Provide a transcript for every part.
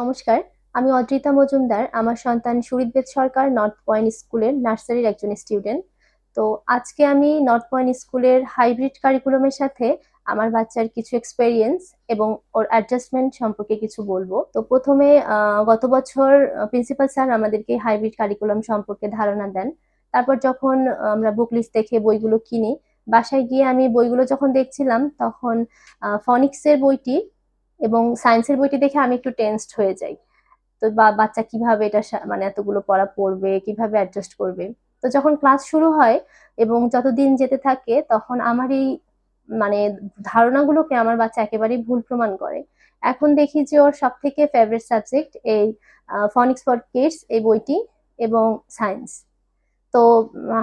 নমস্কার, আমি অদ্রিতা মজুমদার। আমার সন্তান সুহৃদবেদ সরকার নর্থ পয়েন্ট স্কুলের নার্সারির একজন স্টুডেন্ট। তো আজকে আমি নর্থ পয়েন্ট স্কুলের হাইব্রিড কারিকুলামের সাথে আমার বাচ্চার কিছু এক্সপেরিয়েন্স এবং ওর অ্যাডজাস্টমেন্ট সম্পর্কে কিছু বলবো। তো প্রথমে গত বছর প্রিন্সিপাল স্যার আমাদেরকে হাইব্রিড কারিকুলাম সম্পর্কে ধারণা দেন। তারপর যখন আমরা বুক লিস্ট দেখে বইগুলো কিনি, বাসায় গিয়ে আমি বইগুলো যখন দেখছিলাম তখন ফনিক্সের বইটি এবং সায়েন্সের বইটি দেখে আমি একটু টেনসড হয়ে যাই। তো বাচ্চা কিভাবে এটা মানে এতগুলো পড়া পড়বে, কিভাবে অ্যাডজাস্ট করবে। তো যখন ক্লাস শুরু হয় এবং যতদিন যেতে থাকে তখন আমার এই মানে ধারণাগুলোকে আমার বাচ্চা একেবারেই ভুল প্রমাণ করে। এখন দেখি যে ওর সব থেকে ফেভারিট সাবজেক্ট এই ফনিক্স ফর কিডস এই বইটি এবং সায়েন্স। তো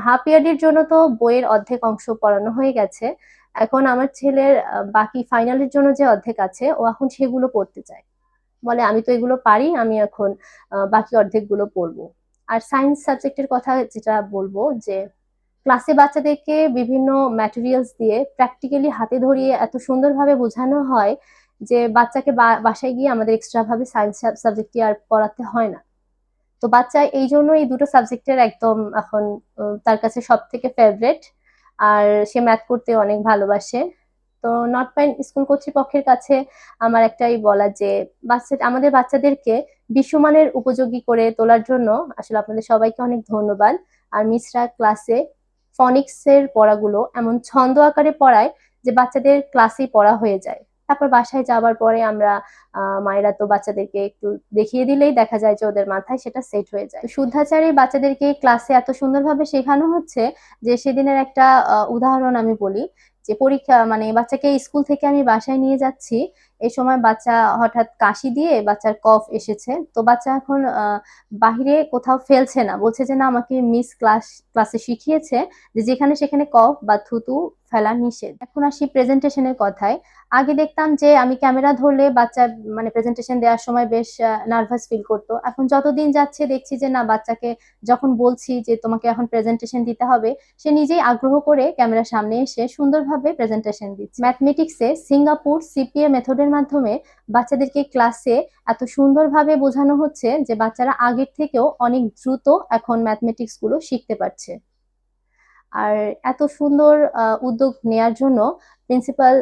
হাফ ইয়ারলির জন্য তো বইয়ের অর্ধেক অংশ পড়ানো হয়ে গেছে। এখন আমার ছেলের বাকি ফাইনালের জন্য যে অর্ধেক আছে ও এখন সেগুলো পড়তে চায়। বলে আমি তো এগুলো পারি, আমি এখন বাকি অর্ধেকগুলো পড়বো। আর সায়েন্স সাবজেক্টের কথা যেটা বলবো যে ক্লাসে বাচ্চাদেরকে বিভিন্ন ম্যাটেরিয়ালস দিয়ে প্র্যাকটিক্যালি হাতে ধরিয়ে এত সুন্দরভাবে বোঝানো হয় যে বাচ্চাকে বাসায় গিয়ে আমাদের এক্সট্রা ভাবে সায়েন্স সাবজেক্টটি আর পড়াতে হয় না। তো বাচ্চা এই জন্য এই দুটো সাবজেক্টের একদম এখন তার কাছে সব থেকে ফেভারেট। আর সে ম্যাথ করতে অনেক ভালোবাসে। তো নর্থ পয়েন্ট স্কুল কর্তৃপক্ষের কাছে আমার একটাই বলা যে আমাদের বাচ্চাদেরকে বিশ্বমানের উপযোগী করে তোলার জন্য আসলে আপনাদের সবাইকে অনেক ধন্যবাদ। আর মিসরা ক্লাসে ফনিক্স এর পড়াগুলো এমন ছন্দ আকারে পড়ায় যে বাচ্চাদের ক্লাসেই পড়া হয়ে যায়। তারপর বাসায় যাবার পরে আমরা মায়েরা তো বাচ্চাদেরকে একটু দেখিয়ে দিলেই দেখা যায় যে ওদের মাথায় সেটা সেট হয়ে যায়। শুদ্ধাচারী বাচ্চাদেরকে ক্লাসে এত সুন্দরভাবে শেখানো হচ্ছে যে সেদিনের একটা উদাহরণ আমি বলি যে পরীক্ষা মানে বাচ্চাকে স্কুল থেকে আমি বাসায় নিয়ে যাচ্ছি। এই সময় বাচ্চা হঠাৎ কাশি দিয়ে বাচ্চার কফ এসেছে। তো বাচ্চা এখন বাহিরে কোথাও ফেলছে না, বলছে যে না আমাকে মিস ক্লাসে শিখিয়েছে যে যেখানে সেখানে কফ বা থুতু ফেলা নিষেধ। এখন আসি প্রেজেন্টেশনের কথায়। আগে দেখতাম যে আমি ক্যামেরা ধরলে বাচ্চা মানে প্রেজেন্টেশন দেওয়ার সময় বেশ নার্ভাস ফিল করতো। এখন যতদিন যাচ্ছে দেখছি যে না, বাচ্চাকে যখন বলছি যে তোমাকে এখন প্রেজেন্টেশন দিতে হবে, সে নিজেই আগ্রহ করে ক্যামেরার সামনে এসে সুন্দরভাবে প্রেজেন্টেশন দিচ্ছে। ম্যাথমেটিক্সে সিঙ্গাপুর সিপিএ মেথডের মাধ্যমে বাচ্চাদেরকে ক্লাসে এত সুন্দরভাবে বোঝানো হচ্ছে যে বাচ্চারা আগের থেকেও অনেক দ্রুত এখন ম্যাথমেটিক্স গুলো শিখতে পারছে। আর এত সুন্দর উদ্যোগ নেয়ার জন্য প্রিন্সিপাল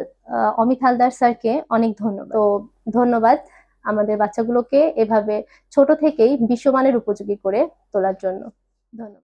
অমিত হালদার স্যারকে অনেক ধন্যবাদ। তো ধন্যবাদ আমাদের বাচ্চাগুলোকে এভাবে ছোট থেকেই বিশ্বমানের উপযোগী করে তোলার জন্য। ধন্যবাদ।